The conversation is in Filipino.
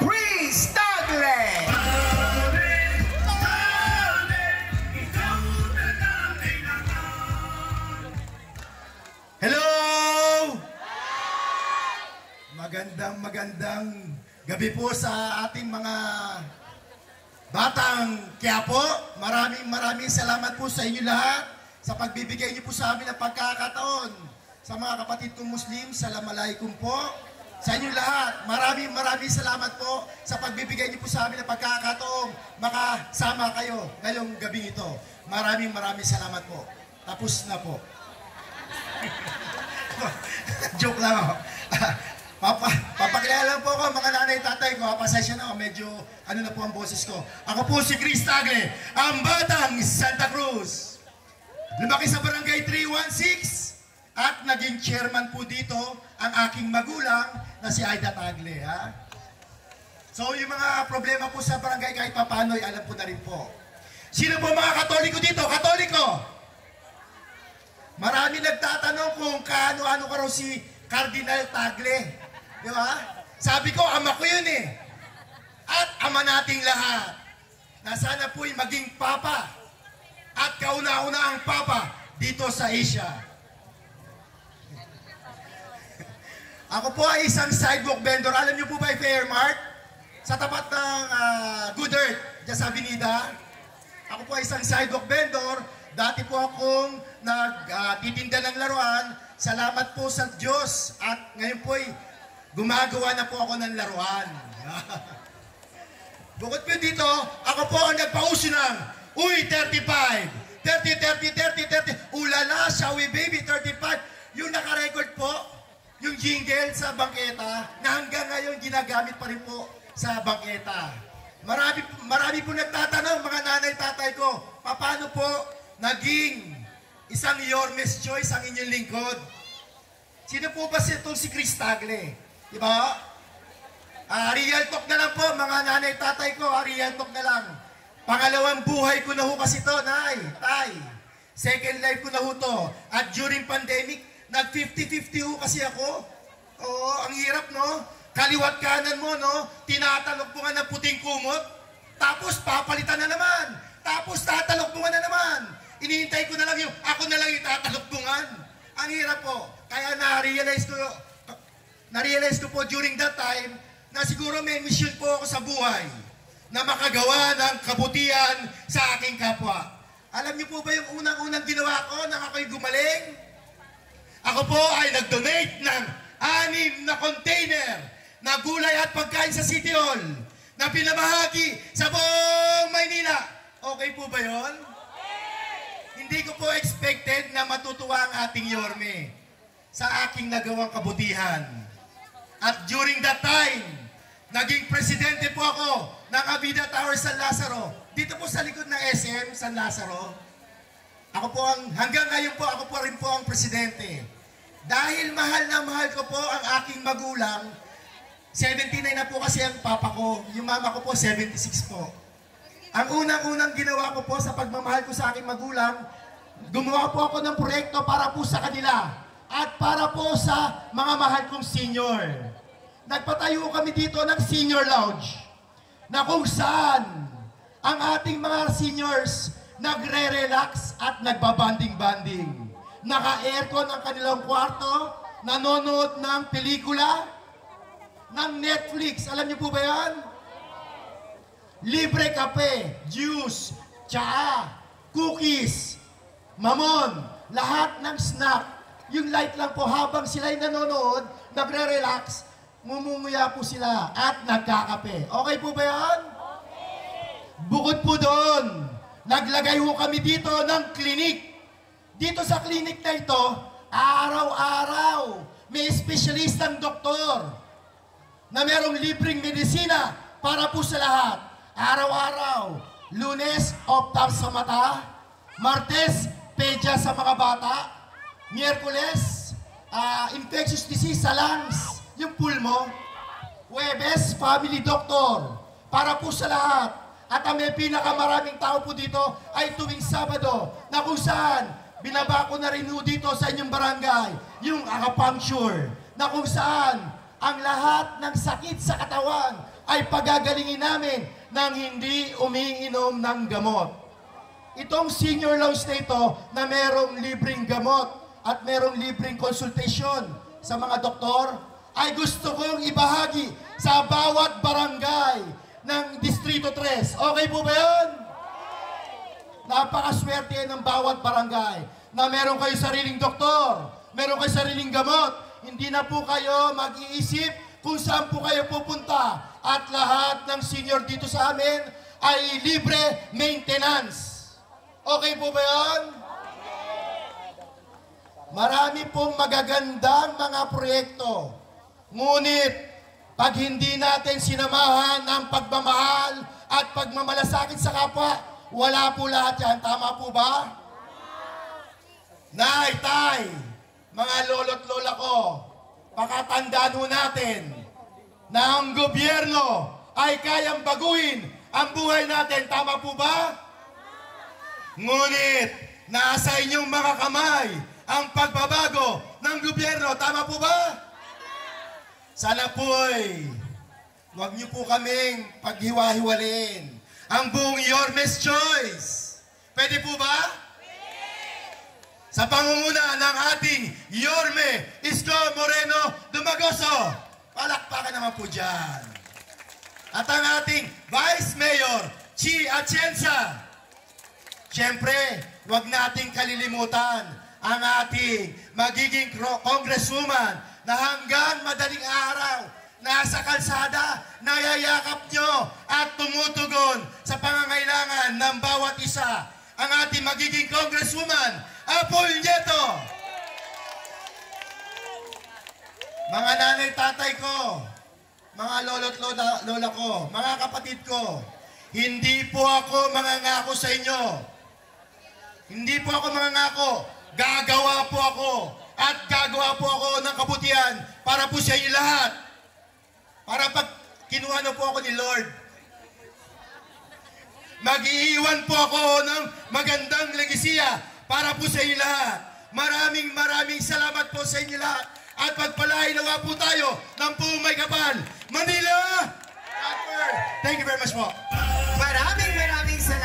Prince Tagle! Hello! Magandang gabi po sa ating mga batang Quiapo. Maraming salamat po sa inyo lahat sa pagbibigay niyo po sa amin ng pagkakataon. Sa mga kapatid kong Muslim, Assalamualaikum po. Sa inyo lahat, maraming salamat po sa pagbibigay niyo po sa amin ng pagkakataon makasama kayo ngayong gabi ito. Maraming salamat po. Tapos na po. Joke lang ako. Papakilala lang po ako mga nanay tatay ko. Pasensya na ako, medyo ano na po ang boses ko. Ako po si Chris Tagle, ang batang Santa Cruz. Lumaki sa barangay 316 at naging chairman po dito ang aking magulang na si Aida Tagle. Ha? So yung mga problema po sa barangay kahit papano'y alam ko na rin po. Sino po mga Katoliko dito? Katoliko! Marami nagtatanong kung kaano-ano ka raw si Cardinal Tagle. Di ba? Sabi ko, ama ko yun eh. At ama nating lahat na sana po'y maging papa at kauna-una ang papa dito sa Asia. Ako po ay isang sidewalk vendor. Alam niyo po ba yung Fairmart? Sa tapat ng Good Earth, dyan sa Avenida. Ako po ay isang sidewalk vendor. Dati po akong nagtitinda ng laruan. Salamat po sa Diyos. At ngayon po ay gumagawa na po ako ng laruan. Bukod po dito, ako po ang nagpauso ng Uy, 35! 30, ulala, shall we baby, 35. Yung nakarecord po, yung jingle sa bangketa, na hanggang ngayon ginagamit pa rin po sa bangketa. Marami po nagtatanong, mga nanay tatay ko, paano po naging isang Yormes Choice ang inyong lingkod? Sino po ba itong si Chris Tagle? Diba? Real talk na lang po, mga nanay tatay ko, real talk na lang. Pangalawang buhay ko na ho kasi ito, nay, tay. Second life ko na ho to. At during pandemic, nag-50-50 ho kasi ako. Oo, ang hirap, no? Kaliwat kanan mo, no? Tinatalok mo nga ng puting kumot. Tapos papalitan na naman. Tapos tatalok mo nga na naman. Inihintay ko na lang yung, ako na lang yung tatalokbungan. Ang hirap po. Kaya na-realize ko po during that time na siguro may mission po ako sa buhay na makagawa ng kabutihan sa aking kapwa. Alam niyo po ba yung unang-unang ginawa ko nang ako'y gumaling? Ako po ay nag-donate ng 6 na container na gulay at pagkain sa City Hall na pinamahagi sa buong Maynila. Okay po ba yon? Hindi ko po expected na matutuwa ang ating Yorme sa aking nagawang kabutihan. At during that time, naging presidente po ako ng Avida Tower San Lazaro. Dito po sa likod ng SM San Lazaro. Ako po hanggang ngayon po, ako po rin po ang presidente. Dahil mahal na mahal ko po ang aking magulang, 79 na po kasi ang papa ko. Yung mama ko po, 76 po. Ang unang-unang ginawa ko po sa pagmamahal ko sa aking magulang, gumawa po ako ng proyekto para po sa kanila at para po sa mga mahal kong senior. Nagpatayo kami dito ng senior lounge na kung saan ang ating mga seniors nagre-relax at nagbabanding-banding. Naka-aircon ang kanilang kwarto, nanonood ng pelikula, ng Netflix. Alam niyo po ba yan? Libre kape, juice, tsaa, cookies, mamon, lahat ng snack. Yung light lang po habang sila'y nanonood, nagre-relax, mumumuya po sila at nagkakape. Okay po ba yan? Bukod po doon, naglagay ho kami dito ng klinik. Dito sa klinik na ito, araw-araw, may espesyalistang doktor na merong libreng medisina para po sa lahat. Araw-araw, Lunes, optam sa mata, Martes, pedya sa mga bata, Miyerkules, infectious disease sa lungs, yung pulmo, Huwebes, family doctor, para po sa lahat. At ang may pinakamaraming tao po dito ay tuwing Sabado na kung saan binaba ko na rin dito sa inyong barangay yung acupuncture na kung saan ang lahat ng sakit sa katawan ay pagagalingin namin nang hindi umiinom ng gamot. Itong senior lounge na ito na merong libreng gamot at merong libreng konsultasyon sa mga doktor ay gusto kong ibahagi sa bawat barangay ng Distrito 3. Okay po ba yun? Napakaswerte ng bawat barangay na meron kayo sariling doktor, meron kayo sariling gamot. Hindi na po kayo mag-iisip kung saan po kayo pupunta. At lahat ng senior dito sa amin ay libre maintenance. Okay po ba yun? Marami pong magagandang mga proyekto. Ngunit, pag hindi natin sinamahan ng pagmamahal at pagmamalasakit sa kapwa, wala po lahat yan. Tama po ba? Nay, tay, mga lolo't lola ko, pakatandaan ho natin na ang gobyerno ay kayang baguhin ang buhay natin. Tama po ba? Ngunit, nasa inyong mga kamay ang pagbabago ng gobyerno. Tama po ba? Sana po'y huwag niyo po kaming paghiwa-hiwalin ang buong Yorme's Choice. Pwede po ba? Sa pangunguna ng ating Yorme Isko Moreno Dumagoso. Palakpakan naman po dyan. At ang ating Vice Mayor, Chi Atienza. Siyempre, huwag nating kalilimutan ang ating magiging congresswoman na hanggang madaling araw, nasa kalsada, nayayakap nyo at tumutugon sa pangangailangan ng bawat isa. Ang ating magiging congresswoman, Apol Nieto. Mga nanay, tatay ko, mga lolo't lola ko, mga kapatid ko, hindi po ako mangangako sa inyo. Hindi po ako mangangako. Gagawa po ako. At gagawa po ako ng kabutihan para po sa inyo lahat. Para pag kinuha na po ako ni Lord, mag-iiwan po ako ng magandang legasiya para po sa inyo lahat. Maraming salamat po sa inyo lahat. At pagpalain nawa po tayo ng buong may kapal. Manila! Thank you very much po. Maraming salamat.